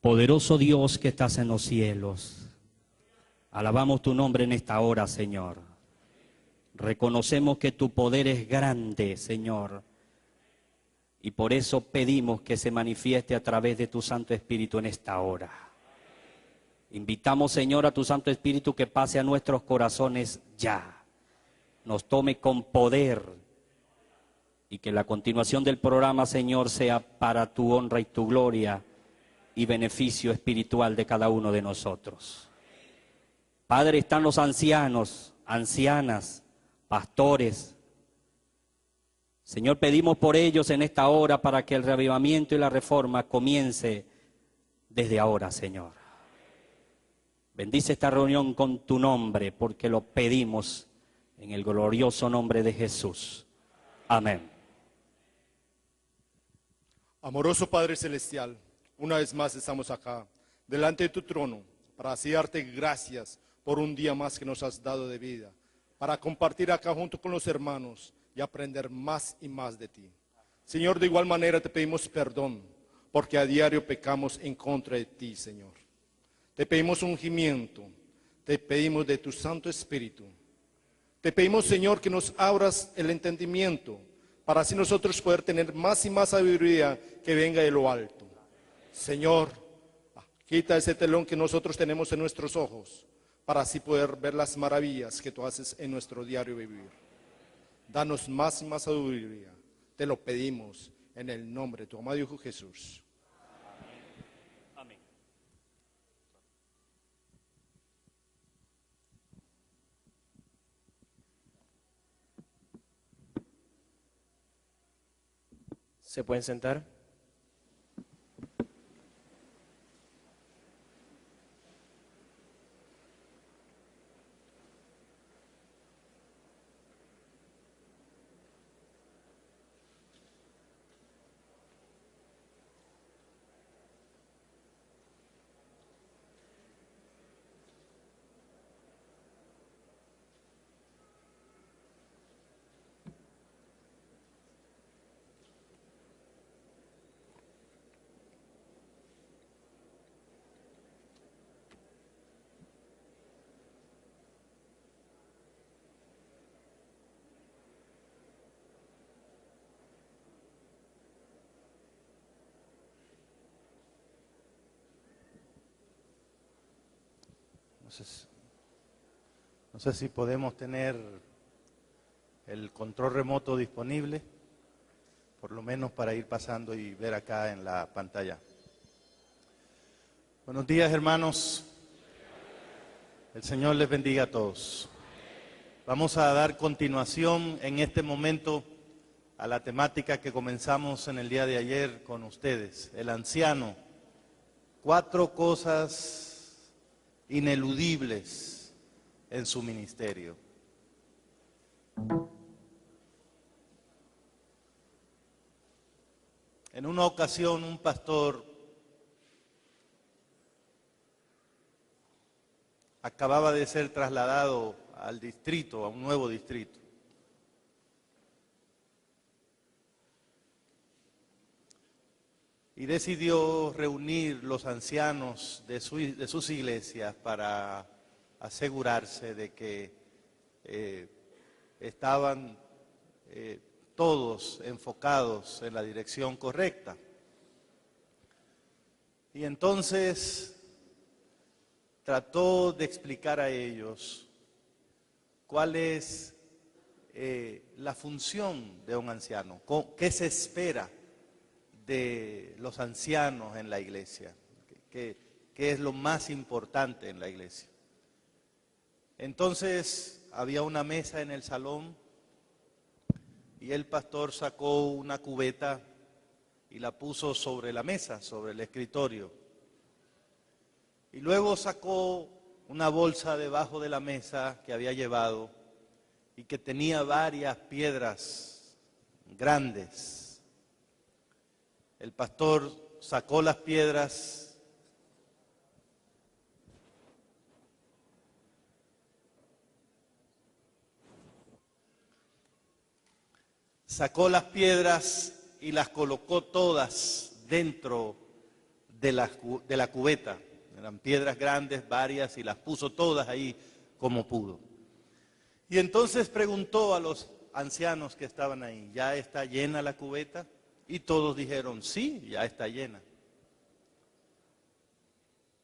Poderoso Dios que estás en los cielos, alabamos tu nombre en esta hora, Señor. Reconocemos que tu poder es grande, Señor, y por eso pedimos que se manifieste a través de tu Santo Espíritu en esta hora. Invitamos, Señor, a tu Santo Espíritu que pase a nuestros corazones ya, nos tome con poder y que la continuación del programa, Señor, sea para tu honra y tu gloria y beneficio espiritual de cada uno de nosotros. Padre, están los ancianos, ancianas, pastores. Señor, pedimos por ellos en esta hora para que el reavivamiento y la reforma comience desde ahora, Señor. Bendice esta reunión con tu nombre, porque lo pedimos en el glorioso nombre de Jesús. Amén. Amoroso Padre Celestial, una vez más estamos acá, delante de tu trono, para así darte gracias por un día más que nos has dado de vida, para compartir acá junto con los hermanos y aprender más y más de ti. Señor, de igual manera te pedimos perdón, porque a diario pecamos en contra de ti, Señor. Te pedimos ungimiento, te pedimos de tu Santo Espíritu. Te pedimos, Señor, que nos abras el entendimiento, para así nosotros poder tener más y más sabiduría que venga de lo alto. Señor, quita ese telón que nosotros tenemos en nuestros ojos, para así poder ver las maravillas que tú haces en nuestro diario vivir. Danos más y más sabiduría, te lo pedimos en el nombre de tu amado Hijo Jesús. Amén. ¿Se pueden sentar? No sé si podemos tener el control remoto disponible, por lo menos para ir pasando y ver acá en la pantalla. Buenos días, hermanos. El Señor les bendiga a todos. Vamos a dar continuación en este momento a la temática que comenzamos en el día de ayer con ustedes, el anciano. 4 cosas ineludibles en su ministerio. En una ocasión un pastor acababa de ser trasladado al distrito, a un nuevo distrito. Y decidió reunir los ancianos de sus iglesias para asegurarse de que estaban todos enfocados en la dirección correcta. Y entonces trató de explicar a ellos cuál es la función de un anciano, qué se espera de los ancianos en la iglesia, qué es lo más importante en la iglesia. Entonces había una mesa en el salón y el pastor sacó una cubeta y la puso sobre la mesa, sobre el escritorio. Y luego sacó una bolsa debajo de la mesa que había llevado y que tenía varias piedras grandes. El pastor sacó las piedras y las colocó todas dentro de la cubeta. Eran piedras grandes, varias, y las puso todas ahí como pudo. Y entonces preguntó a los ancianos que estaban ahí, ¿ya está llena la cubeta? Y todos dijeron, sí, ya está llena.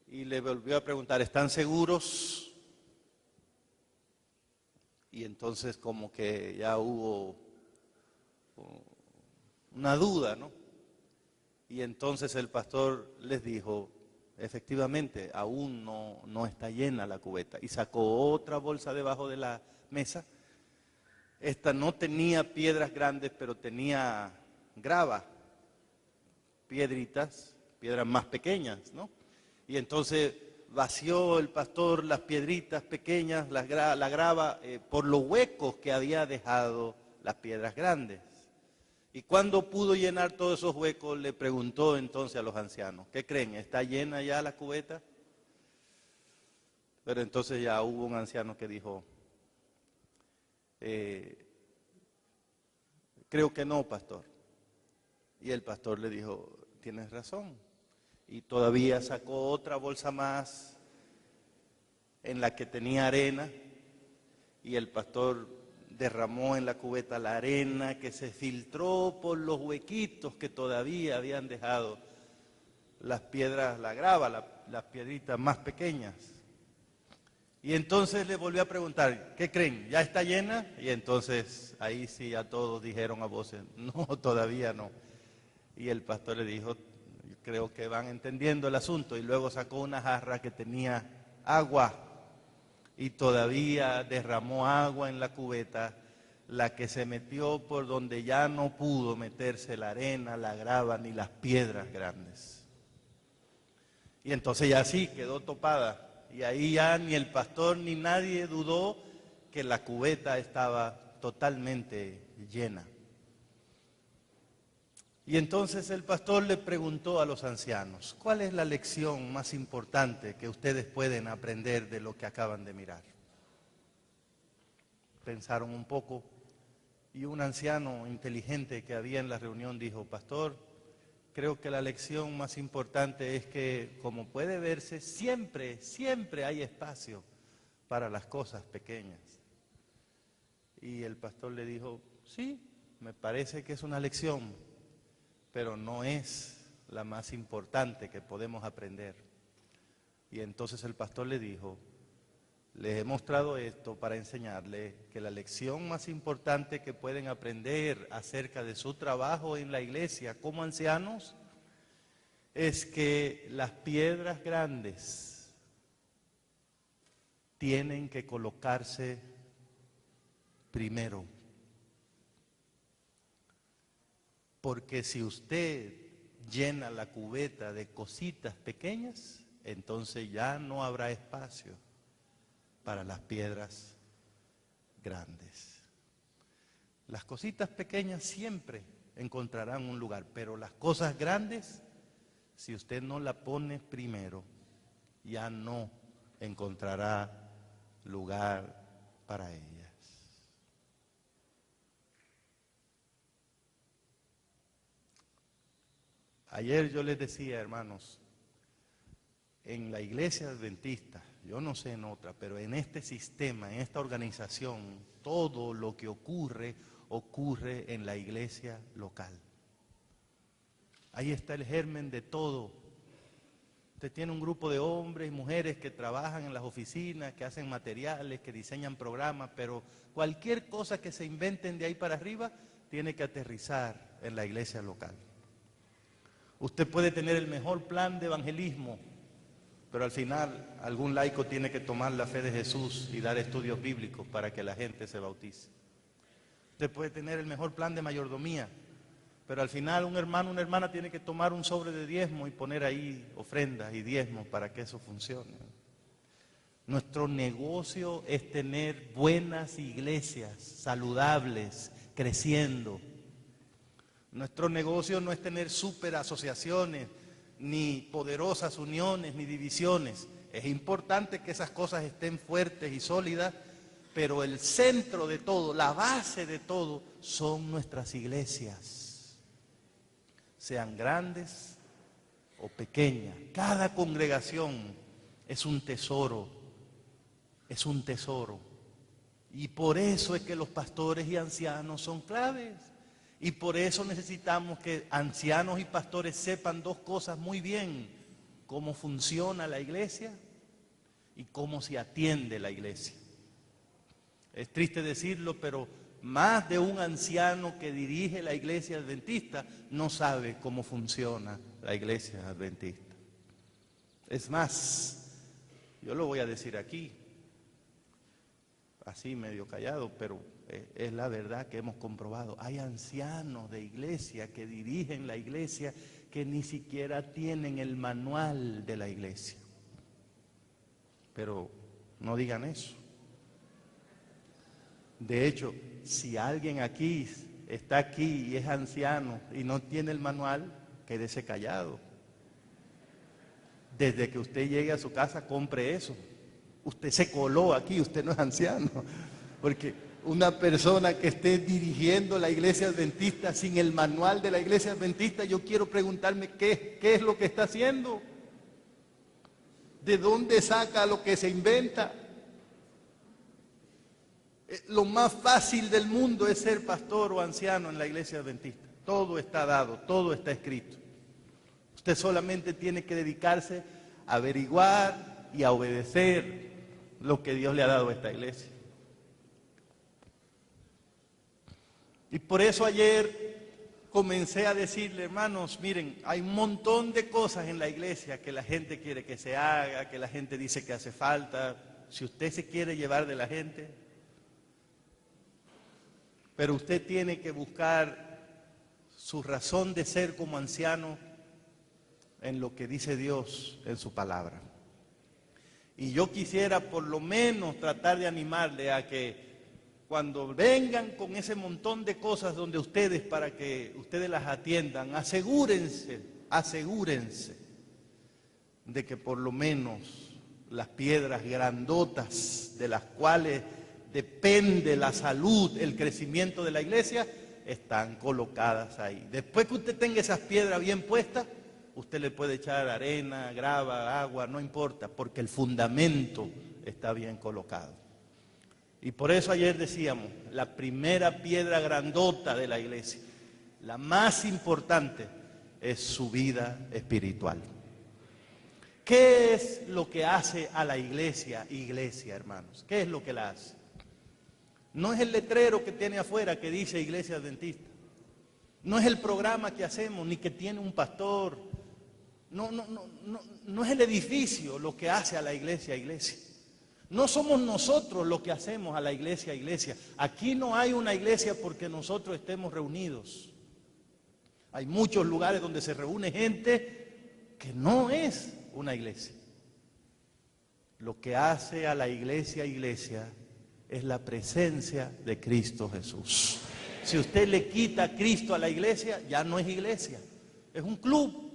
Y le volvió a preguntar, ¿están seguros? Y entonces como que ya hubo una duda, ¿no? Y entonces el pastor les dijo, efectivamente, aún no está llena la cubeta. Y sacó otra bolsa debajo de la mesa. Esta no tenía piedras grandes, pero tenía grava, piedritas, piedras más pequeñas, ¿no? Y entonces vació el pastor las piedritas pequeñas, la grava, por los huecos que había dejado las piedras grandes. Y cuando pudo llenar todos esos huecos, le preguntó entonces a los ancianos, ¿qué creen? ¿Está llena ya la cubeta? Pero entonces ya hubo un anciano que dijo, creo que no, pastor. Y el pastor le dijo, tienes razón. Y todavía sacó otra bolsa más en la que tenía arena, y el pastor derramó en la cubeta la arena que se filtró por los huequitos que todavía habían dejado las piedras, la grava, las piedritas más pequeñas. Y entonces le volvió a preguntar, ¿qué creen? ¿Ya está llena? Y entonces ahí sí a todos dijeron a voces, no, todavía no. Y el pastor le dijo, creo que van entendiendo el asunto. Y luego sacó una jarra que tenía agua y todavía derramó agua en la cubeta, la que se metió por donde ya no pudo meterse la arena, la grava ni las piedras grandes. Y entonces ya sí quedó topada. Y ahí ya ni el pastor ni nadie dudó que la cubeta estaba totalmente llena. Y entonces el pastor le preguntó a los ancianos, ¿cuál es la lección más importante que ustedes pueden aprender de lo que acaban de mirar? Pensaron un poco y un anciano inteligente que había en la reunión dijo, pastor, creo que la lección más importante es que, como puede verse, siempre hay espacio para las cosas pequeñas. Y el pastor le dijo, sí, me parece que es una lección, pero no es la más importante que podemos aprender. Y entonces el pastor le dijo, les he mostrado esto para enseñarles que la lección más importante que pueden aprender acerca de su trabajo en la iglesia como ancianos es que las piedras grandes tienen que colocarse primero. Porque si usted llena la cubeta de cositas pequeñas, entonces ya no habrá espacio para las piedras grandes. Las cositas pequeñas siempre encontrarán un lugar, pero las cosas grandes, si usted no la pone primero, ya no encontrará lugar para ellas. Ayer yo les decía, hermanos, en la iglesia adventista, yo no sé en otra, pero en este sistema, en esta organización, todo lo que ocurre en la iglesia local. Ahí está el germen de todo. Usted tiene un grupo de hombres y mujeres que trabajan en las oficinas, que hacen materiales, que diseñan programas, pero cualquier cosa que se inventen de ahí para arriba tiene que aterrizar en la iglesia local. Usted puede tener el mejor plan de evangelismo, pero al final algún laico tiene que tomar la fe de Jesús y dar estudios bíblicos para que la gente se bautice. Usted puede tener el mejor plan de mayordomía, pero al final un hermano, una hermana tiene que tomar un sobre de diezmo y poner ahí ofrendas y diezmos para que eso funcione. Nuestro negocio es tener buenas iglesias, saludables, creciendo. Nuestro negocio no es tener super asociaciones, ni poderosas uniones, ni divisiones. Es importante que esas cosas estén fuertes y sólidas, pero el centro de todo, la base de todo, son nuestras iglesias. Sean grandes o pequeña, cada congregación es un tesoro, es un tesoro. Y por eso es que los pastores y ancianos son claves. Y por eso necesitamos que ancianos y pastores sepan dos cosas muy bien: cómo funciona la iglesia y cómo se atiende la iglesia. Es triste decirlo, pero más de un anciano que dirige la iglesia adventista no sabe cómo funciona la iglesia adventista. Es más, yo lo voy a decir aquí, así medio callado, pero es la verdad que hemos comprobado. Hay ancianos de iglesia que dirigen la iglesia que ni siquiera tienen el manual de la iglesia. Pero no digan eso. De hecho, si alguien aquí está aquí y es anciano y no tiene el manual, quédese callado. Desde que usted llegue a su casa, compre eso. Usted se coló aquí, usted no es anciano. Porque una persona que esté dirigiendo la iglesia adventista sin el manual de la iglesia adventista, yo quiero preguntarme qué es lo que está haciendo. ¿De dónde saca lo que se inventa? Lo más fácil del mundo es ser pastor o anciano en la iglesia adventista. Todo está dado, todo está escrito. Usted solamente tiene que dedicarse a averiguar y a obedecer lo que Dios le ha dado a esta iglesia. Y por eso ayer comencé a decirle, hermanos, miren, hay un montón de cosas en la iglesia que la gente quiere que se haga, que la gente dice que hace falta. Si usted se quiere llevar de la gente, pero usted tiene que buscar su razón de ser como anciano en lo que dice Dios en su palabra. Y yo quisiera por lo menos tratar de animarle a que cuando vengan con ese montón de cosas donde ustedes, para que ustedes las atiendan, asegúrense de que por lo menos las piedras grandotas de las cuales depende la salud, el crecimiento de la iglesia, están colocadas ahí. Después que usted tenga esas piedras bien puestas, usted le puede echar arena, grava, agua, no importa, porque el fundamento está bien colocado. Y por eso ayer decíamos, la primera piedra grandota de la iglesia, la más importante, es su vida espiritual. ¿Qué es lo que hace a la iglesia, hermanos? ¿Qué es lo que la hace? No es el letrero que tiene afuera que dice Iglesia Adventista. No es el programa que hacemos, ni que tiene un pastor. No es el edificio lo que hace a la iglesia. No somos nosotros lo que hacemos a la iglesia. Aquí no hay una iglesia porque nosotros estemos reunidos. Hay muchos lugares donde se reúne gente que no es una iglesia. Lo que hace a la iglesia es la presencia de Cristo Jesús. Si usted le quita a Cristo a la iglesia, ya no es iglesia, es un club,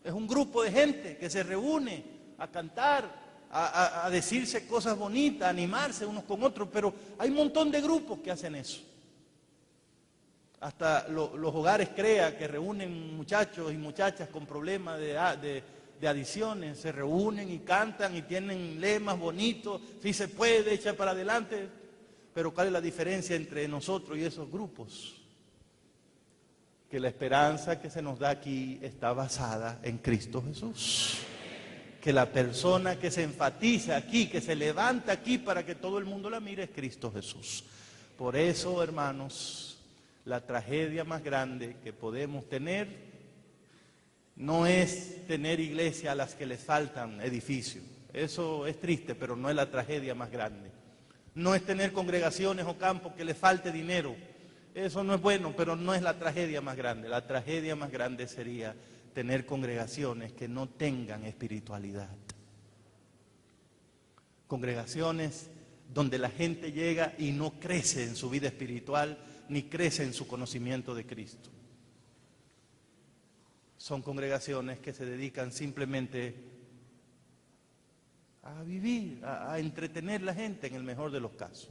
es un grupo de gente que se reúne a cantar, a decirse cosas bonitas, a animarse unos con otros, pero hay un montón de grupos que hacen eso. Hasta los hogares CREA, que reúnen muchachos y muchachas con problemas de adicciones, se reúnen y cantan y tienen lemas bonitos, si se puede, echar para adelante. Pero ¿cuál es la diferencia entre nosotros y esos grupos? Que la esperanza que se nos da aquí está basada en Cristo Jesús. Que la persona que se enfatiza aquí, que se levanta aquí para que todo el mundo la mire, es Cristo Jesús. Por eso, hermanos, la tragedia más grande que podemos tener no es tener iglesia a las que les faltan edificios. Eso es triste, pero no es la tragedia más grande. No es tener congregaciones o campos que les falte dinero. Eso no es bueno, pero no es la tragedia más grande. La tragedia más grande sería tener congregaciones que no tengan espiritualidad. Congregaciones donde la gente llega y no crece en su vida espiritual, ni crece en su conocimiento de Cristo. Son congregaciones que se dedican simplemente a vivir, a entretener a la gente en el mejor de los casos.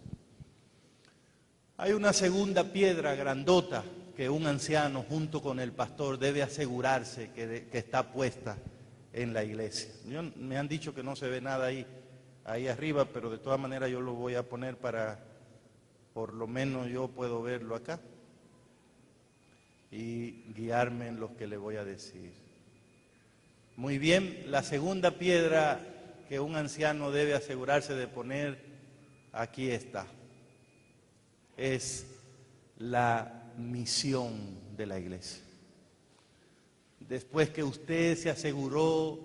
Hay una segunda piedra grandota que un anciano junto con el pastor debe asegurarse que está puesta en la iglesia. Me han dicho que no se ve nada ahí arriba, pero de todas maneras yo lo voy a poner para, por lo menos yo puedo verlo acá y guiarme en lo que le voy a decir. Muy bien, la segunda piedra que un anciano debe asegurarse de poner, aquí está, es la misión de la iglesia. Después que usted se aseguró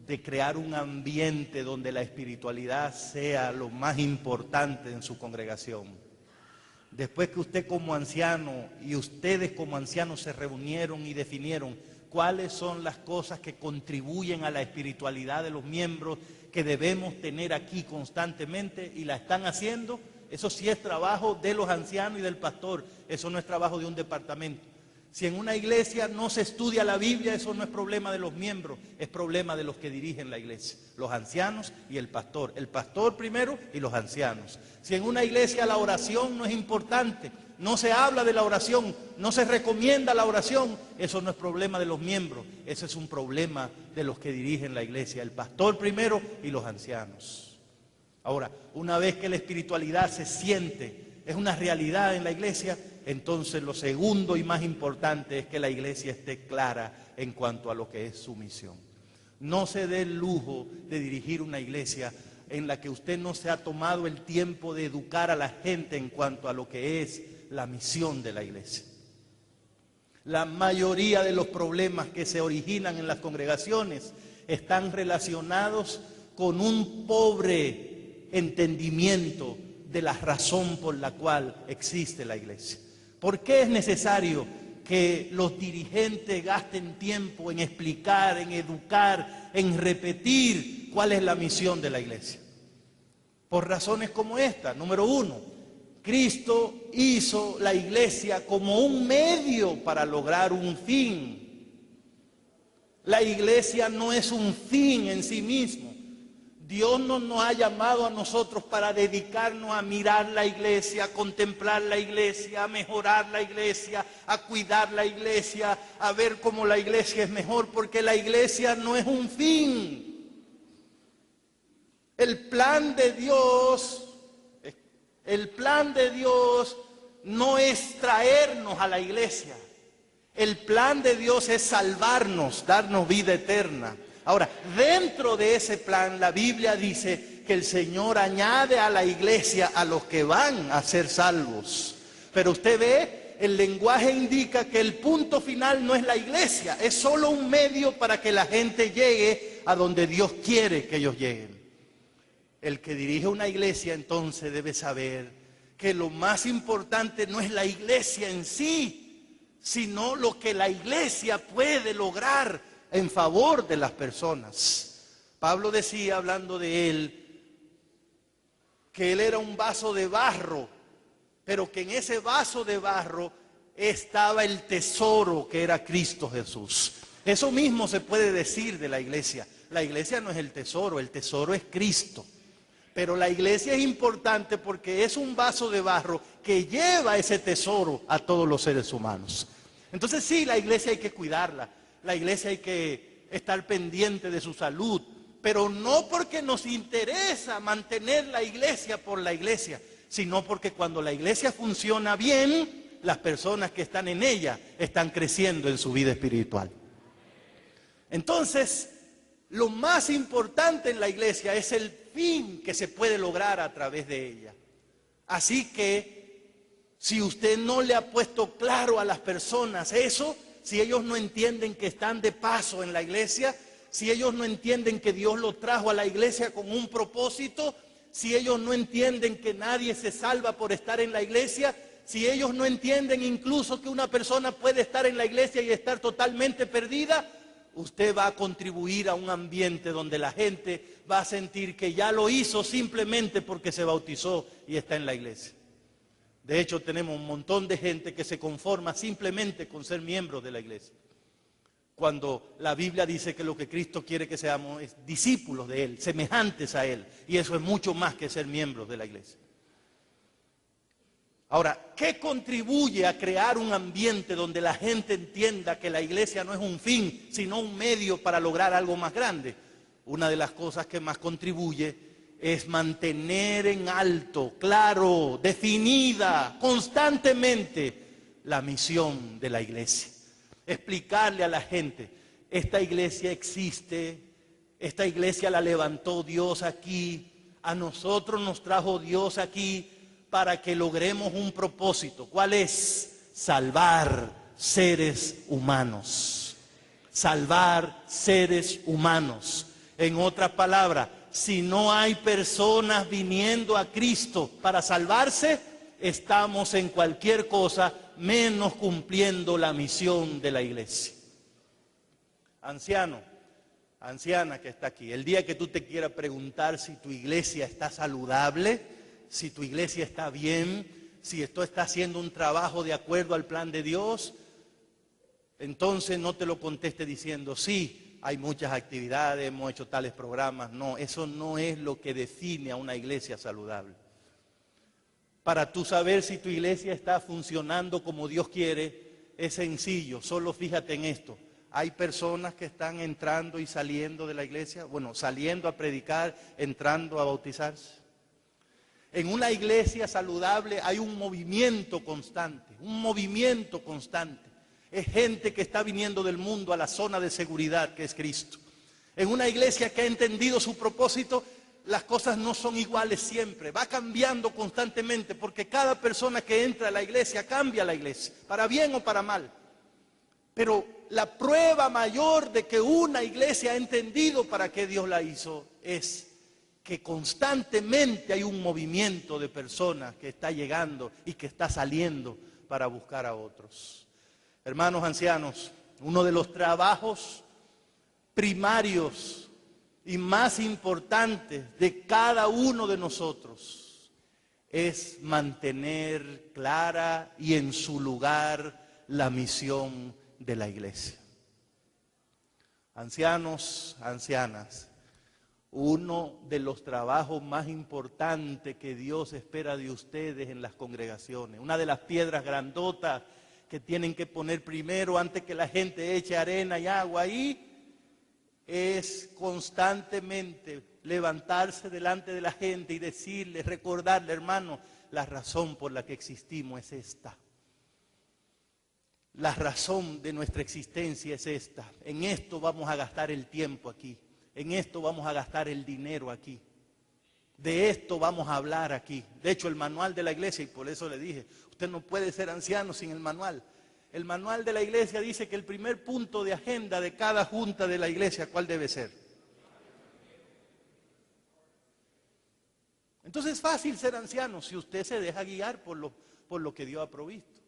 de crear un ambiente donde la espiritualidad sea lo más importante en su congregación, después que usted como anciano y ustedes como ancianos se reunieron y definieron cuáles son las cosas que contribuyen a la espiritualidad de los miembros que debemos tener aquí constantemente y la están haciendo, eso sí es trabajo de los ancianos y del pastor, eso no es trabajo de un departamento. Si en una iglesia no se estudia la Biblia, eso no es problema de los miembros, es problema de los que dirigen la iglesia, los ancianos y el pastor primero y los ancianos. Si en una iglesia la oración no es importante, no se habla de la oración, no se recomienda la oración, eso no es problema de los miembros, ese es un problema de los que dirigen la iglesia, el pastor primero y los ancianos. Ahora, una vez que la espiritualidad se siente, es una realidad en la iglesia, entonces lo segundo y más importante es que la iglesia esté clara en cuanto a lo que es su misión. No se dé el lujo de dirigir una iglesia en la que usted no se ha tomado el tiempo de educar a la gente en cuanto a lo que es la misión de la iglesia. La mayoría de los problemas que se originan en las congregaciones están relacionados con un pobre entendimiento de la razón por la cual existe la iglesia. ¿Por qué es necesario que los dirigentes gasten tiempo en explicar, en educar, en repetir cuál es la misión de la iglesia? Por razones como esta. Número uno, Cristo hizo la iglesia como un medio para lograr un fin. La iglesia no es un fin en sí mismo. Dios no nos ha llamado a nosotros para dedicarnos a mirar la iglesia, a contemplar la iglesia, a mejorar la iglesia, a cuidar la iglesia, a ver cómo la iglesia es mejor, porque la iglesia no es un fin. El plan de Dios no es traernos a la iglesia. El plan de Dios es salvarnos, darnos vida eterna. Ahora, dentro de ese plan, la Biblia dice que el Señor añade a la iglesia a los que van a ser salvos. Pero usted ve, el lenguaje indica que el punto final no es la iglesia, es solo un medio para que la gente llegue a donde Dios quiere que ellos lleguen. El que dirige una iglesia entonces debe saber que lo más importante no es la iglesia en sí, sino lo que la iglesia puede lograr en favor de las personas. Pablo decía, hablando de él, que él era un vaso de barro, pero que en ese vaso de barro estaba el tesoro que era Cristo Jesús. Eso mismo se puede decir de la iglesia. La iglesia no es el tesoro es Cristo. Pero la iglesia es importante porque es un vaso de barro que lleva ese tesoro a todos los seres humanos. Entonces sí, la iglesia hay que cuidarla. La iglesia hay que estar pendiente de su salud, pero no porque nos interesa mantener la iglesia por la iglesia, sino porque cuando la iglesia funciona bien, las personas que están en ella están creciendo en su vida espiritual. Entonces, lo más importante en la iglesia es el fin que se puede lograr a través de ella. Así que, si usted no le ha puesto claro a las personas eso, si ellos no entienden que están de paso en la iglesia, si ellos no entienden que Dios los trajo a la iglesia con un propósito, si ellos no entienden que nadie se salva por estar en la iglesia, si ellos no entienden incluso que una persona puede estar en la iglesia y estar totalmente perdida, usted va a contribuir a un ambiente donde la gente va a sentir que ya lo hizo simplemente porque se bautizó y está en la iglesia. De hecho, tenemos un montón de gente que se conforma simplemente con ser miembros de la iglesia. Cuando la Biblia dice que lo que Cristo quiere que seamos es discípulos de Él, semejantes a Él. Y eso es mucho más que ser miembros de la iglesia. Ahora, ¿qué contribuye a crear un ambiente donde la gente entienda que la iglesia no es un fin, sino un medio para lograr algo más grande? Una de las cosas que más contribuye es mantener en alto, claro, definida, constantemente la misión de la iglesia. Explicarle a la gente, esta iglesia existe, esta iglesia la levantó Dios aquí, a nosotros nos trajo Dios aquí para que logremos un propósito. ¿Cuál es? Salvar seres humanos. Salvar seres humanos. En otras palabras, si no hay personas viniendo a Cristo para salvarse, estamos en cualquier cosa menos cumpliendo la misión de la iglesia. Anciano, anciana que está aquí, el día que tú te quieras preguntar si tu iglesia está saludable, si tu iglesia está bien, si esto está haciendo un trabajo de acuerdo al plan de Dios, entonces no te lo conteste diciendo, sí, hay muchas actividades, hemos hecho tales programas. No, eso no es lo que define a una iglesia saludable. Para tú saber si tu iglesia está funcionando como Dios quiere, es sencillo, solo fíjate en esto. Hay personas que están entrando y saliendo de la iglesia, bueno, saliendo a predicar, entrando a bautizarse. En una iglesia saludable hay un movimiento constante, un movimiento constante. Es gente que está viniendo del mundo a la zona de seguridad que es Cristo. En una iglesia que ha entendido su propósito, las cosas no son iguales siempre, va cambiando constantemente porque cada persona que entra a la iglesia cambia la iglesia, para bien o para mal. Pero la prueba mayor de que una iglesia ha entendido para qué Dios la hizo es que constantemente hay un movimiento de personas que está llegando y que está saliendo para buscar a otros. Hermanos ancianos, uno de los trabajos primarios y más importantes de cada uno de nosotros es mantener clara y en su lugar la misión de la iglesia. Ancianos, ancianas, uno de los trabajos más importantes que Dios espera de ustedes en las congregaciones, una de las piedras grandotas que tienen que poner primero antes que la gente eche arena y agua ahí, es constantemente levantarse delante de la gente y decirle, recordarle, hermano, la razón por la que existimos es esta. La razón de nuestra existencia es esta. En esto vamos a gastar el tiempo aquí. En esto vamos a gastar el dinero aquí. De esto vamos a hablar aquí. De hecho, el manual de la iglesia, y por eso le dije, usted no puede ser anciano sin el manual. El manual de la iglesia dice que el primer punto de agenda de cada junta de la iglesia, ¿cuál debe ser? Entonces es fácil ser anciano si usted se deja guiar por lo que Dios ha provisto.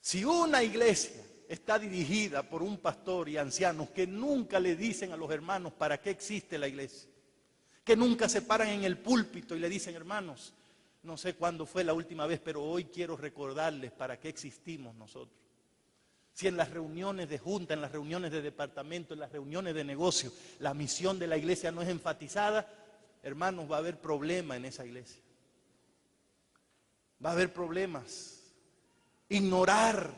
Si una iglesia está dirigida por un pastor y ancianos que nunca le dicen a los hermanos para qué existe la iglesia, que nunca se paran en el púlpito y le dicen, hermanos, no sé cuándo fue la última vez, pero hoy quiero recordarles para qué existimos nosotros. Si en las reuniones de junta, en las reuniones de departamento, en las reuniones de negocio, la misión de la iglesia no es enfatizada, hermanos, va a haber problemas en esa iglesia. Va a haber problemas. Ignorar,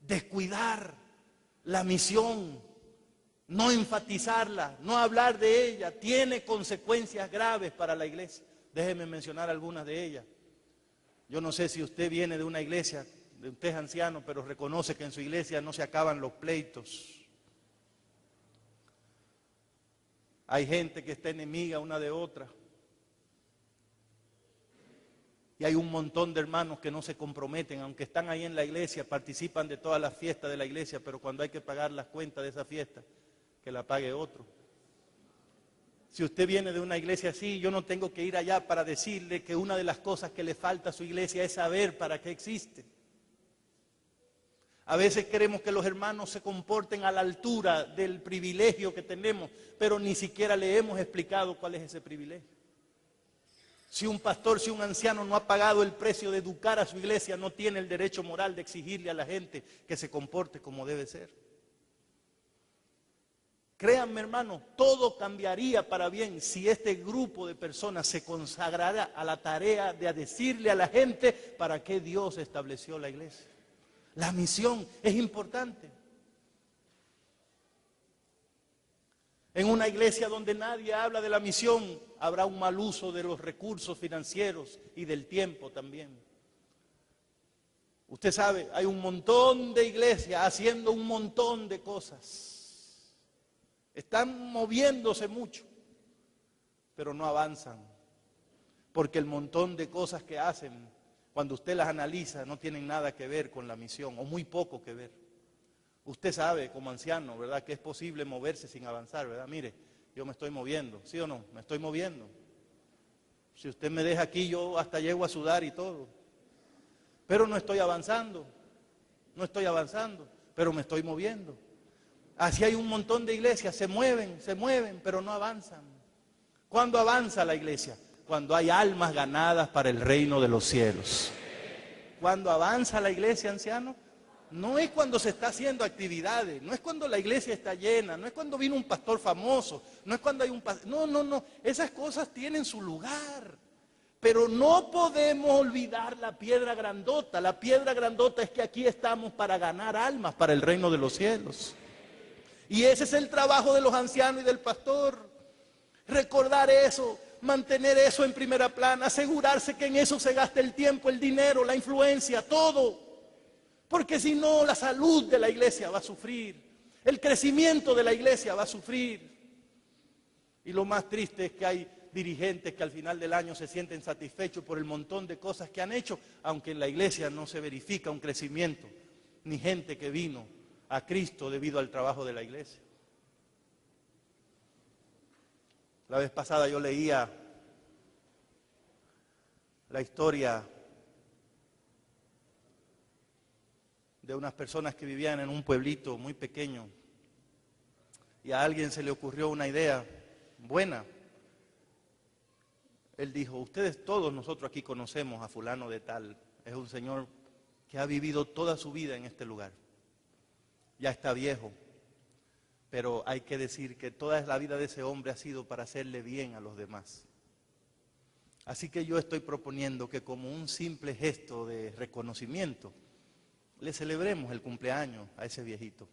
descuidar la misión, no enfatizarla, no hablar de ella, tiene consecuencias graves para la iglesia. Déjeme mencionar algunas de ellas. Yo no sé si usted viene de una iglesia, usted es anciano, pero reconoce que en su iglesia no se acaban los pleitos. Hay gente que está enemiga una de otra. Y hay un montón de hermanos que no se comprometen, aunque están ahí en la iglesia, participan de todas las fiestas de la iglesia, pero cuando hay que pagar las cuentas de esa fiesta, que la pague otro. Si usted viene de una iglesia así, yo no tengo que ir allá para decirle que una de las cosas que le falta a su iglesia es saber para qué existe. A veces queremos que los hermanos se comporten a la altura del privilegio que tenemos, pero ni siquiera le hemos explicado cuál es ese privilegio. Si un pastor, si un anciano no ha pagado el precio de educar a su iglesia, no tiene el derecho moral de exigirle a la gente que se comporte como debe ser. Créanme, hermano, todo cambiaría para bien si este grupo de personas se consagrara a la tarea de decirle a la gente para qué Dios estableció la iglesia. La misión es importante. En una iglesia donde nadie habla de la misión, habrá un mal uso de los recursos financieros y del tiempo también. Usted sabe, hay un montón de iglesias haciendo un montón de cosas. Están moviéndose mucho, pero no avanzan. Porque el montón de cosas que hacen, cuando usted las analiza, no tienen nada que ver con la misión, o muy poco que ver. Usted sabe, como anciano, ¿verdad?, que es posible moverse sin avanzar, ¿verdad? Mire, yo me estoy moviendo, ¿sí o no? Me estoy moviendo. Si usted me deja aquí, yo hasta llego a sudar y todo. Pero no estoy avanzando, pero me estoy moviendo. Así hay un montón de iglesias, se mueven, pero no avanzan. ¿Cuándo avanza la iglesia? Cuando hay almas ganadas para el reino de los cielos. ¿Cuándo avanza la iglesia, anciano? No es cuando se está haciendo actividades, no es cuando la iglesia está llena, no es cuando vino un pastor famoso, no es cuando hay un pastor. No, esas cosas tienen su lugar. Pero no podemos olvidar la piedra grandota. La piedra grandota es que aquí estamos para ganar almas para el reino de los cielos. Y ese es el trabajo de los ancianos y del pastor. Recordar eso, mantener eso en primera plana, asegurarse que en eso se gaste el tiempo, el dinero, la influencia, todo. Porque si no, la salud de la iglesia va a sufrir, el crecimiento de la iglesia va a sufrir. Y lo más triste es que hay dirigentes que al final del año se sienten satisfechos por el montón de cosas que han hecho, aunque en la iglesia no se verifica un crecimiento, ni gente que vino a Cristo debido al trabajo de la iglesia. La vez pasada yo leía la historia de unas personas que vivían en un pueblito muy pequeño y a alguien se le ocurrió una idea buena. Él dijo, ustedes todos nosotros aquí conocemos a fulano de tal, es un señor que ha vivido toda su vida en este lugar. Ya está viejo, pero hay que decir que toda la vida de ese hombre ha sido para hacerle bien a los demás. Así que yo estoy proponiendo que como un simple gesto de reconocimiento, le celebremos el cumpleaños a ese viejito.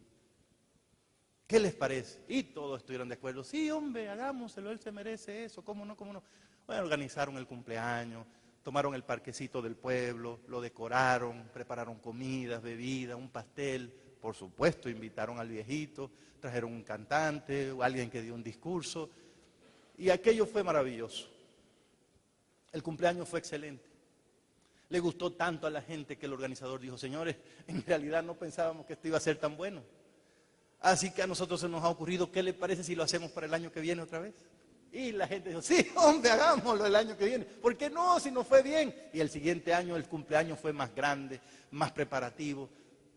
¿Qué les parece? Y todos estuvieron de acuerdo. Sí, hombre, hagámoselo, él se merece eso, ¿cómo no, cómo no? Bueno, organizaron el cumpleaños, tomaron el parquecito del pueblo, lo decoraron, prepararon comidas, bebidas, un pastel. Por supuesto, invitaron al viejito, trajeron un cantante, alguien que dio un discurso, y aquello fue maravilloso. El cumpleaños fue excelente. Le gustó tanto a la gente que el organizador dijo, señores, en realidad no pensábamos que esto iba a ser tan bueno. Así que a nosotros se nos ha ocurrido, ¿qué le parece si lo hacemos para el año que viene otra vez? Y la gente dijo, sí, hombre, hagámoslo el año que viene. ¿Por qué no? Si nos fue bien. Y el siguiente año el cumpleaños fue más grande, más preparativo.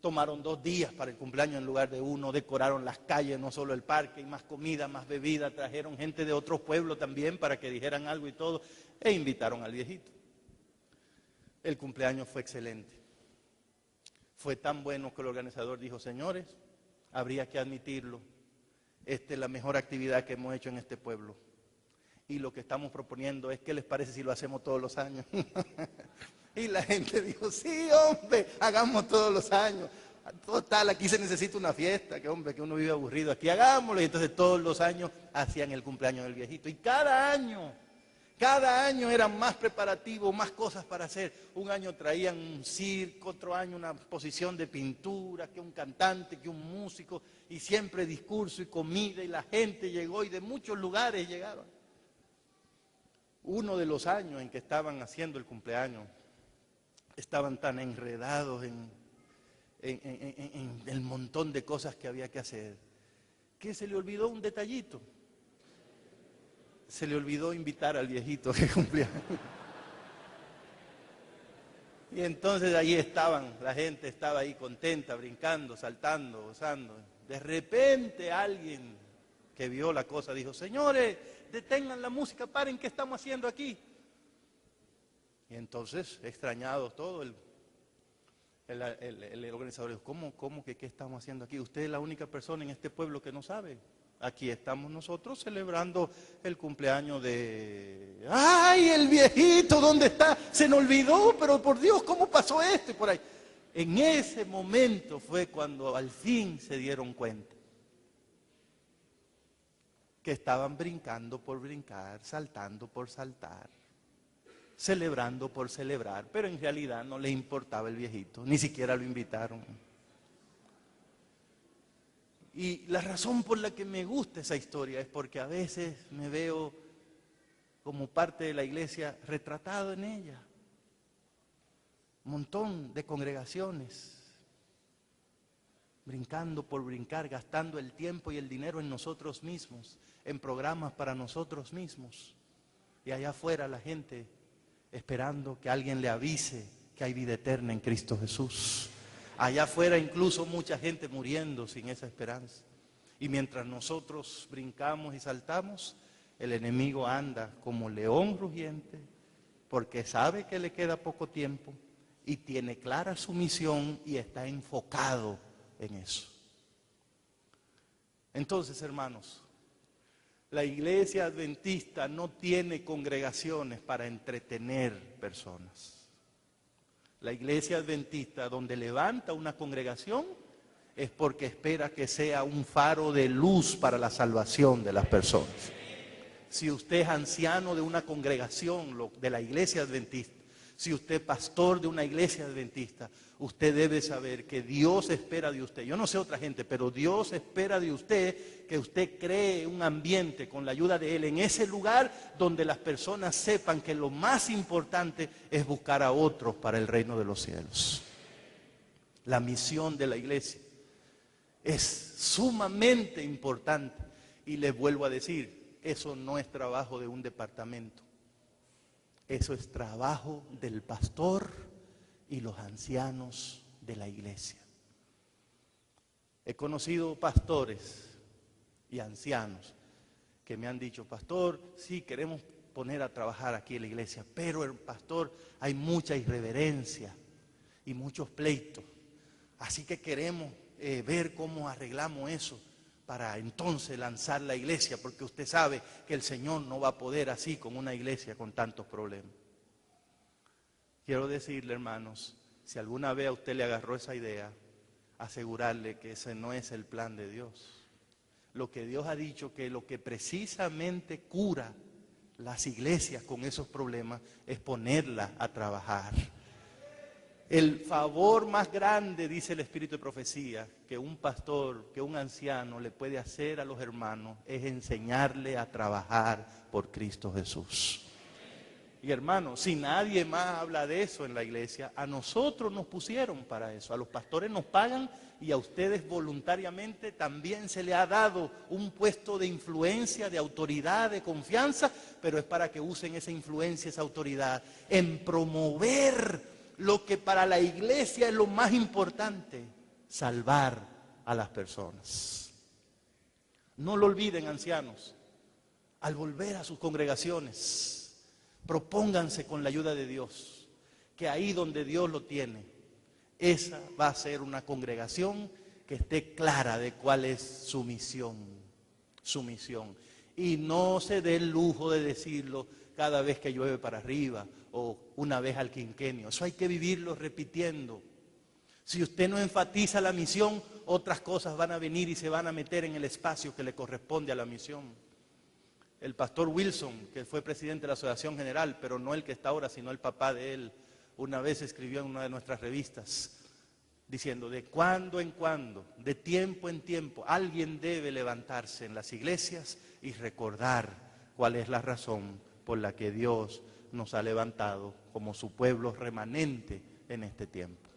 Tomaron 2 días para el cumpleaños en lugar de 1, decoraron las calles, no solo el parque, y más comida, más bebida, trajeron gente de otros pueblos también para que dijeran algo y todo, e invitaron al viejito. El cumpleaños fue excelente. Fue tan bueno que el organizador dijo, señores, habría que admitirlo, esta es la mejor actividad que hemos hecho en este pueblo. Y lo que estamos proponiendo es, ¿qué les parece si lo hacemos todos los años? Y la gente dijo, sí, hombre, hagamos todos los años. Total, aquí se necesita una fiesta, que hombre, que uno vive aburrido, aquí hagámoslo. Y entonces todos los años hacían el cumpleaños del viejito. Y cada año eran más preparativos, más cosas para hacer. Un año traían un circo, otro año una exposición de pintura, que un cantante, que un músico, y siempre discurso y comida, y la gente llegó y de muchos lugares llegaron. Uno de los años en que estaban haciendo el cumpleaños, estaban tan enredados en el montón de cosas que había que hacer, que se le olvidó un detallito. Se le olvidó invitar al viejito que cumplía. Y entonces ahí estaban, la gente estaba ahí contenta, brincando, saltando, gozando. De repente alguien que vio la cosa dijo, señores, detengan la música, paren, ¿qué estamos haciendo aquí? Y entonces, extrañado todo, el El organizador dijo, ¿cómo que qué estamos haciendo aquí? Usted es la única persona en este pueblo que no sabe. Aquí estamos nosotros celebrando el cumpleaños de... ¡Ay, el viejito! ¿Dónde está? Se me olvidó, pero por Dios, ¿cómo pasó esto? Y por ahí. En ese momento fue cuando al fin se dieron cuenta que estaban brincando por brincar, saltando por saltar, celebrando por celebrar, pero en realidad no le importaba el viejito, ni siquiera lo invitaron. Y la razón por la que me gusta esa historia es porque a veces me veo como parte de la iglesia retratado en ella. Un montón de congregaciones brincando por brincar, gastando el tiempo y el dinero en nosotros mismos, en programas para nosotros mismos. Y allá afuera la gente esperando que alguien le avise que hay vida eterna en Cristo Jesús. Allá afuera incluso mucha gente muriendo sin esa esperanza. Y mientras nosotros brincamos y saltamos, el enemigo anda como león rugiente, porque sabe que le queda poco tiempo y tiene clara su misión y está enfocado en eso. Entonces, hermanos, la iglesia adventista no tiene congregaciones para entretener personas. La iglesia adventista, donde levanta una congregación, es porque espera que sea un faro de luz para la salvación de las personas. Si usted es anciano de una congregación de la iglesia adventista, si usted es pastor de una iglesia adventista, usted debe saber que Dios espera de usted. Yo no sé otra gente, pero Dios espera de usted que usted cree un ambiente con la ayuda de Él en ese lugar donde las personas sepan que lo más importante es buscar a otros para el reino de los cielos. La misión de la iglesia es sumamente importante y les vuelvo a decir, eso no es trabajo de un departamento. Eso es trabajo del pastor y los ancianos de la iglesia. He conocido pastores y ancianos que me han dicho, pastor, sí, queremos poner a trabajar aquí en la iglesia, pero el pastor, hay mucha irreverencia y muchos pleitos. Así que queremos ver cómo arreglamos eso para entonces lanzar la iglesia, porque usted sabe que el Señor no va a poder así con una iglesia con tantos problemas. Quiero decirle, hermanos, si alguna vez a usted le agarró esa idea, asegurarle que ese no es el plan de Dios. Lo que Dios ha dicho, que lo que precisamente cura las iglesias con esos problemas es ponerlas a trabajar. El favor más grande, dice el Espíritu de Profecía, que un pastor, que un anciano le puede hacer a los hermanos es enseñarle a trabajar por Cristo Jesús. Y hermanos, si nadie más habla de eso en la iglesia, a nosotros nos pusieron para eso. A los pastores nos pagan y a ustedes voluntariamente también se le ha dado un puesto de influencia, de autoridad, de confianza, pero es para que usen esa influencia, esa autoridad en promover lo que para la iglesia es lo más importante, salvar a las personas. No lo olviden, ancianos, al volver a sus congregaciones, propónganse con la ayuda de Dios, que ahí donde Dios lo tiene, esa va a ser una congregación que esté clara de cuál es su misión, su misión. Y no se dé el lujo de decirlo cada vez que llueve para arriba o una vez al quinquenio. Eso hay que vivirlo repitiendo. Si usted no enfatiza la misión, otras cosas van a venir y se van a meter en el espacio que le corresponde a la misión. El pastor Wilson, que fue presidente de la Asociación General, pero no el que está ahora, sino el papá de él, una vez escribió en una de nuestras revistas, diciendo, de cuando en cuando, de tiempo en tiempo, alguien debe levantarse en las iglesias y recordar cuál es la razón por la que Dios nos ha levantado como su pueblo remanente en este tiempo.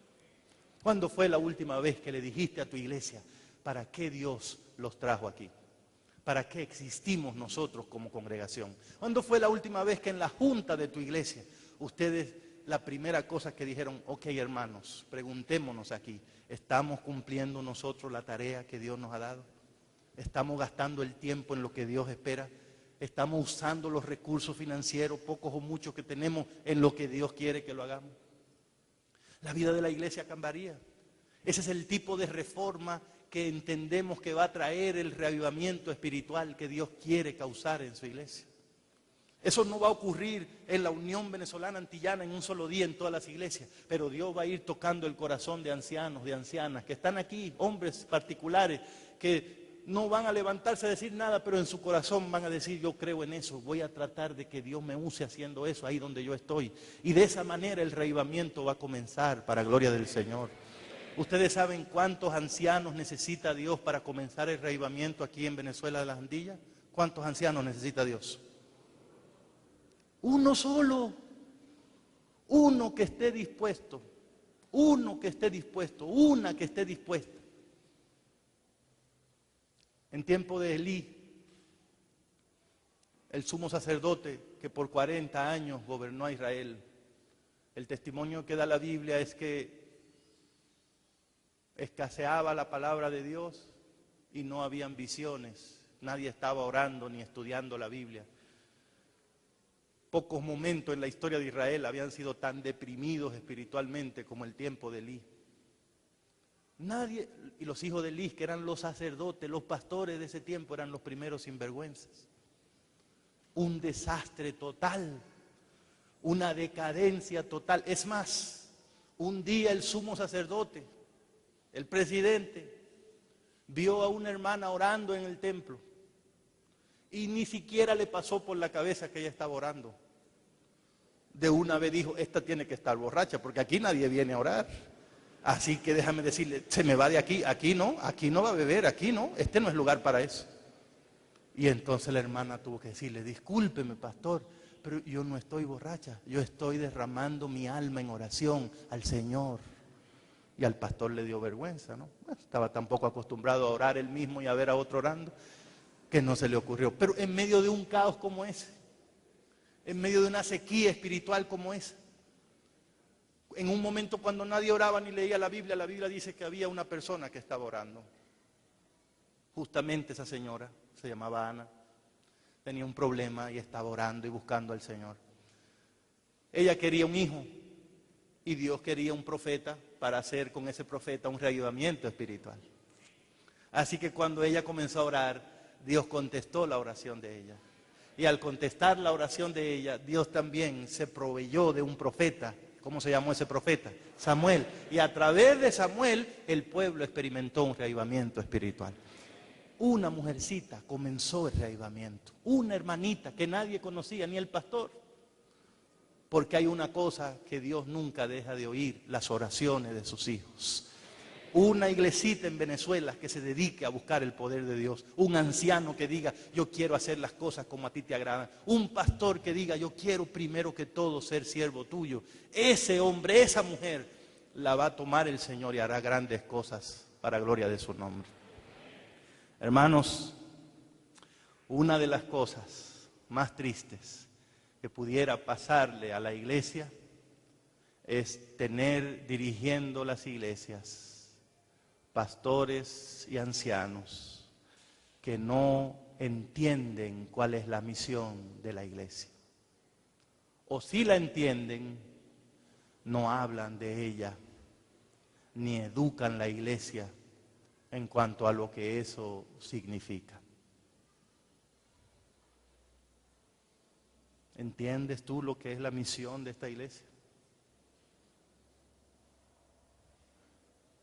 ¿Cuándo fue la última vez que le dijiste a tu iglesia, para qué Dios los trajo aquí? ¿Para qué existimos nosotros como congregación? ¿Cuándo fue la última vez que en la junta de tu iglesia ustedes, la primera cosa que dijeron, ok hermanos, preguntémonos aquí, ¿estamos cumpliendo nosotros la tarea que Dios nos ha dado? ¿Estamos gastando el tiempo en lo que Dios espera? ¿Estamos usando los recursos financieros, pocos o muchos que tenemos, en lo que Dios quiere que lo hagamos? la vida de la iglesia cambiaría. Ese es el tipo de reforma que entendemos que va a traer el reavivamiento espiritual que Dios quiere causar en su iglesia. Eso no va a ocurrir en la Unión Venezolana Antillana en un solo día en todas las iglesias, pero Dios va a ir tocando el corazón de ancianos, de ancianas, que están aquí, hombres particulares, que no van a levantarse a decir nada, pero en su corazón van a decir, yo creo en eso, voy a tratar de que Dios me use haciendo eso ahí donde yo estoy. Y de esa manera el reavivamiento va a comenzar para gloria del Señor. ¿Ustedes saben cuántos ancianos necesita Dios para comenzar el reavivamiento aquí en Venezuela de las Antillas? ¿Cuántos ancianos necesita Dios? Uno solo, uno que esté dispuesto, una que esté dispuesta. En tiempo de Elí, el sumo sacerdote que por 40 años gobernó a Israel, el testimonio que da la Biblia es que escaseaba la palabra de Dios y no habían visiones, nadie estaba orando ni estudiando la Biblia. Pocos momentos en la historia de Israel habían sido tan deprimidos espiritualmente como el tiempo de Elí. Nadie, y los hijos de Elí, que eran los sacerdotes, los pastores de ese tiempo, eran los primeros sinvergüenzas. Un desastre total, una decadencia total. Es más, un día el sumo sacerdote, el presidente, vio a una hermana orando en el templo y ni siquiera le pasó por la cabeza que ella estaba orando. De una vez dijo, esta tiene que estar borracha, porque aquí nadie viene a orar. Así que déjame decirle, se me va de aquí no va a beber, aquí no, este no es lugar para eso. Y entonces la hermana tuvo que decirle, discúlpeme pastor, pero yo no estoy borracha, yo estoy derramando mi alma en oración al Señor. Y al pastor le dio vergüenza, ¿no? Bueno, estaba tan poco acostumbrado a orar él mismo y a ver a otro orando, que no se le ocurrió. Pero en medio de un caos como ese, en medio de una sequía espiritual como esa, en un momento cuando nadie oraba ni leía la Biblia dice que había una persona que estaba orando. Justamente esa señora, se llamaba Ana, tenía un problema y estaba orando y buscando al Señor. Ella quería un hijo y Dios quería un profeta para hacer con ese profeta un reavivamiento espiritual. Así que cuando ella comenzó a orar, Dios contestó la oración de ella. Y al contestar la oración de ella, Dios también se proveyó de un profeta. ¿Cómo se llamó ese profeta? Samuel. Y a través de Samuel, el pueblo experimentó un reavivamiento espiritual. Una mujercita comenzó el reavivamiento. Una hermanita que nadie conocía, ni el pastor. Porque hay una cosa que Dios nunca deja de oír, las oraciones de sus hijos. Una iglesita en Venezuela que se dedique a buscar el poder de Dios. Un anciano que diga, yo quiero hacer las cosas como a ti te agradan. Un pastor que diga, yo quiero primero que todo ser siervo tuyo. Ese hombre, esa mujer, la va a tomar el Señor y hará grandes cosas para gloria de su nombre. Hermanos, una de las cosas más tristes que pudiera pasarle a la iglesia es tener dirigiendo las iglesias pastores y ancianos que no entienden cuál es la misión de la iglesia. O si la entienden, no hablan de ella, ni educan la iglesia en cuanto a lo que eso significa. ¿Entiendes tú lo que es la misión de esta iglesia?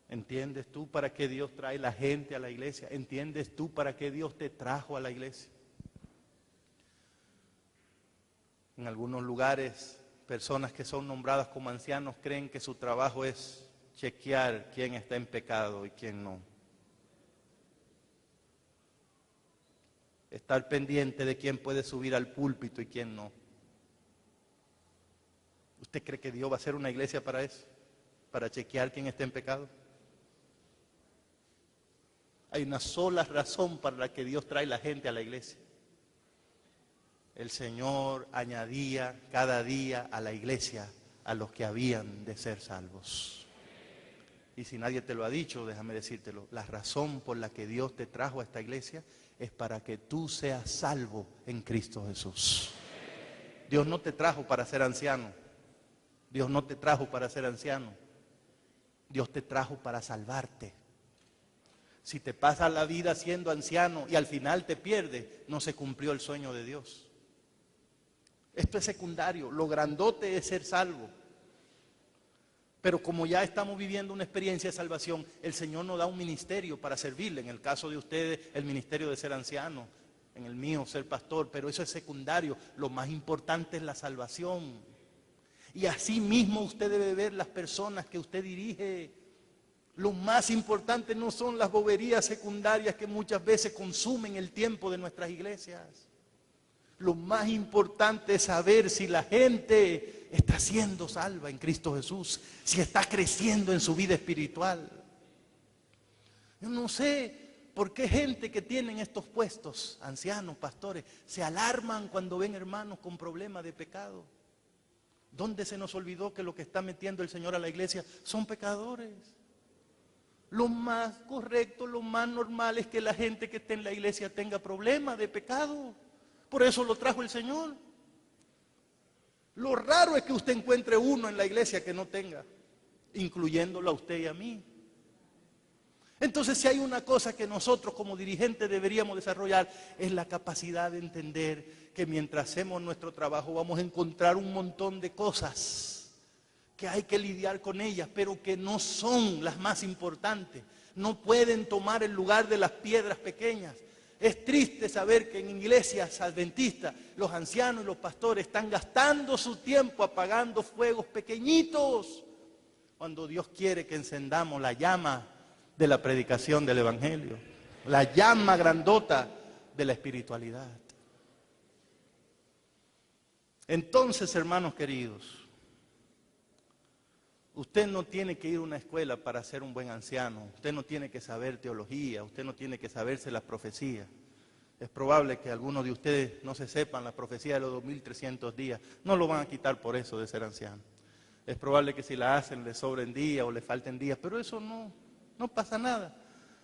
¿Entiendes tú para qué Dios trae la gente a la iglesia? ¿Entiendes tú para qué Dios te trajo a la iglesia? En algunos lugares, personas que son nombradas como ancianos creen que su trabajo es chequear quién está en pecado y quién no. Estar pendiente de quién puede subir al púlpito y quién no. ¿Usted cree que Dios va a hacer una iglesia para eso? ¿Para chequear quién está en pecado? Hay una sola razón para la que Dios trae la gente a la iglesia. El Señor añadía cada día a la iglesia a los que habían de ser salvos. Y si nadie te lo ha dicho, déjame decírtelo. La razón por la que Dios te trajo a esta iglesia es para que tú seas salvo en Cristo Jesús. Dios no te trajo para ser anciano. Dios no te trajo para ser anciano. Dios te trajo para salvarte. Si te pasas la vida siendo anciano y al final te pierdes, no se cumplió el sueño de Dios. Esto es secundario, lo grandote es ser salvo. Pero como ya estamos viviendo una experiencia de salvación, el Señor nos da un ministerio para servirle. En el caso de ustedes, el ministerio de ser anciano. En el mío, ser pastor. Pero eso es secundario. Lo más importante es la salvación. Y así mismo usted debe ver las personas que usted dirige. Lo más importante no son las boberías secundarias que muchas veces consumen el tiempo de nuestras iglesias. Lo más importante es saber si la gente está siendo salva en Cristo Jesús, si está creciendo en su vida espiritual. Yo no sé por qué gente que tienen estos puestos, ancianos, pastores, se alarman cuando ven hermanos con problemas de pecado. ¿Dónde se nos olvidó que lo que está metiendo el Señor a la iglesia son pecadores? Lo más correcto, lo más normal es que la gente que esté en la iglesia tenga problemas de pecado. Por eso lo trajo el Señor. Lo raro es que usted encuentre uno en la iglesia que no tenga, incluyéndolo a usted y a mí. Entonces, si hay una cosa que nosotros como dirigentes deberíamos desarrollar, es la capacidad de entender que mientras hacemos nuestro trabajo vamos a encontrar un montón de cosas que hay que lidiar con ellas, pero que no son las más importantes. No pueden tomar el lugar de las piedras pequeñas. Es triste saber que en iglesias adventistas los ancianos y los pastores están gastando su tiempo apagando fuegos pequeñitos, cuando Dios quiere que encendamos la llama de la predicación del Evangelio, la llama grandota de la espiritualidad. Entonces, hermanos queridos, usted no tiene que ir a una escuela para ser un buen anciano. Usted no tiene que saber teología. Usted no tiene que saberse las profecías. Es probable que algunos de ustedes no se sepan la profecía de los 2300 días. No lo van a quitar por eso de ser anciano. Es probable que si la hacen le sobren días o le falten días, pero eso no pasa nada.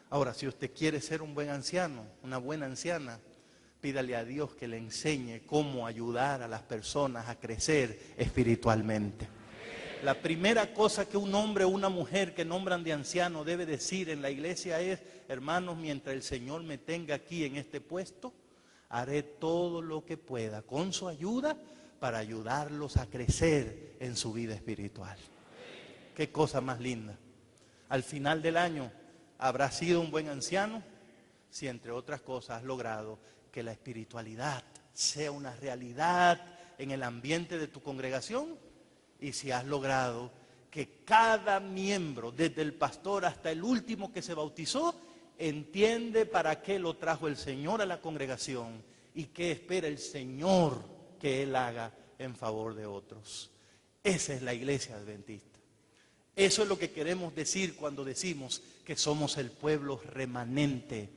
Ahora, si usted quiere ser un buen anciano, una buena anciana, pídale a Dios que le enseñe cómo ayudar a las personas a crecer espiritualmente. La primera cosa que un hombre o una mujer que nombran de anciano debe decir en la iglesia es: hermanos, mientras el Señor me tenga aquí en este puesto, haré todo lo que pueda con su ayuda para ayudarlos a crecer en su vida espiritual. Qué cosa más linda. Al final del año, ¿habrás sido un buen anciano? Si entre otras cosas has logrado que la espiritualidad sea una realidad en el ambiente de tu congregación. Y si has logrado que cada miembro, desde el pastor hasta el último que se bautizó, entiende para qué lo trajo el Señor a la congregación y qué espera el Señor que Él haga en favor de otros. Esa es la iglesia adventista. Eso es lo que queremos decir cuando decimos que somos el pueblo remanente.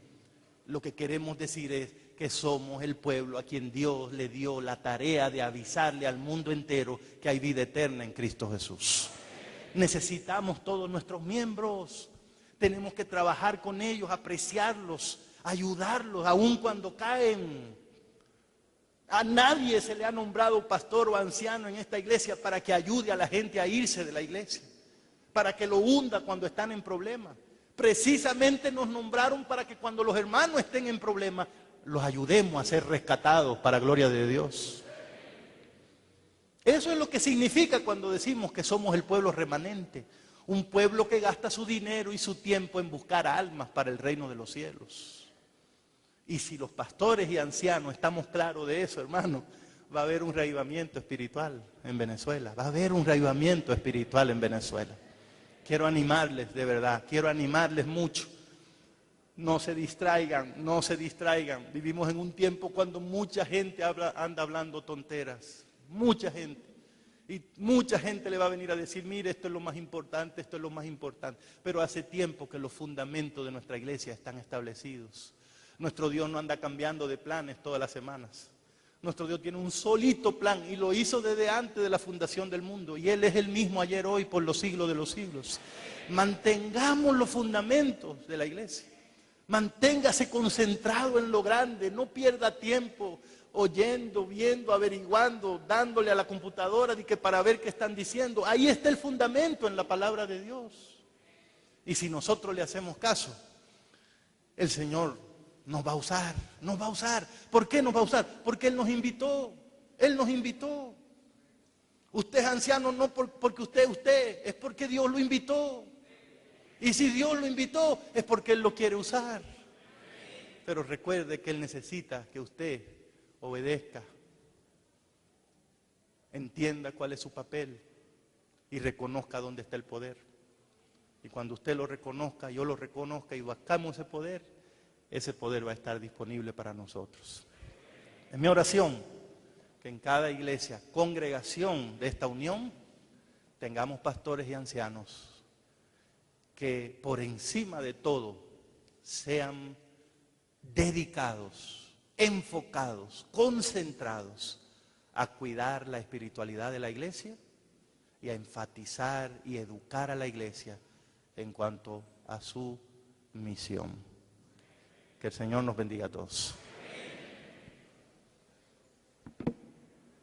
Lo que queremos decir es que somos el pueblo a quien Dios le dio la tarea de avisarle al mundo entero que hay vida eterna en Cristo Jesús. Necesitamos todos nuestros miembros, tenemos que trabajar con ellos, apreciarlos, ayudarlos, aun cuando caen. A nadie se le ha nombrado pastor o anciano en esta iglesia para que ayude a la gente a irse de la iglesia, para que lo hunda cuando están en problemas. Precisamente nos nombraron para que cuando los hermanos estén en problemas, los ayudemos a ser rescatados para gloria de Dios. Eso es lo que significa cuando decimos que somos el pueblo remanente, un pueblo que gasta su dinero y su tiempo en buscar almas para el reino de los cielos. Y si los pastores y ancianos estamos claros de eso, hermano, va a haber un reavivamiento espiritual en Venezuela, va a haber un reavivamiento espiritual en Venezuela. Quiero animarles de verdad, quiero animarles mucho. No se distraigan, no se distraigan. Vivimos en un tiempo cuando mucha gente anda hablando tonteras. Mucha gente. Y mucha gente le va a venir a decir: mire, esto es lo más importante, esto es lo más importante. Pero hace tiempo que los fundamentos de nuestra iglesia están establecidos. Nuestro Dios no anda cambiando de planes todas las semanas. Nuestro Dios tiene un solito plan y lo hizo desde antes de la fundación del mundo. Y Él es el mismo ayer, hoy, por los siglos de los siglos. Mantengamos los fundamentos de la iglesia. Manténgase concentrado en lo grande, no pierda tiempo oyendo, viendo, averiguando, dándole a la computadora de que para ver qué están diciendo. Ahí está el fundamento en la palabra de Dios. Y si nosotros le hacemos caso, el Señor nos va a usar, nos va a usar. ¿Por qué nos va a usar? Porque Él nos invitó, Él nos invitó. Usted es anciano no porque usted es usted, es porque Dios lo invitó. Y si Dios lo invitó, es porque Él lo quiere usar. Pero recuerde que Él necesita que usted obedezca, entienda cuál es su papel y reconozca dónde está el poder. Y cuando usted lo reconozca, yo lo reconozca y buscamos ese poder va a estar disponible para nosotros. Es mi oración que en cada iglesia, congregación de esta unión, tengamos pastores y ancianos que por encima de todo sean dedicados, enfocados, concentrados a cuidar la espiritualidad de la iglesia y a enfatizar y educar a la iglesia en cuanto a su misión. Que el Señor nos bendiga a todos.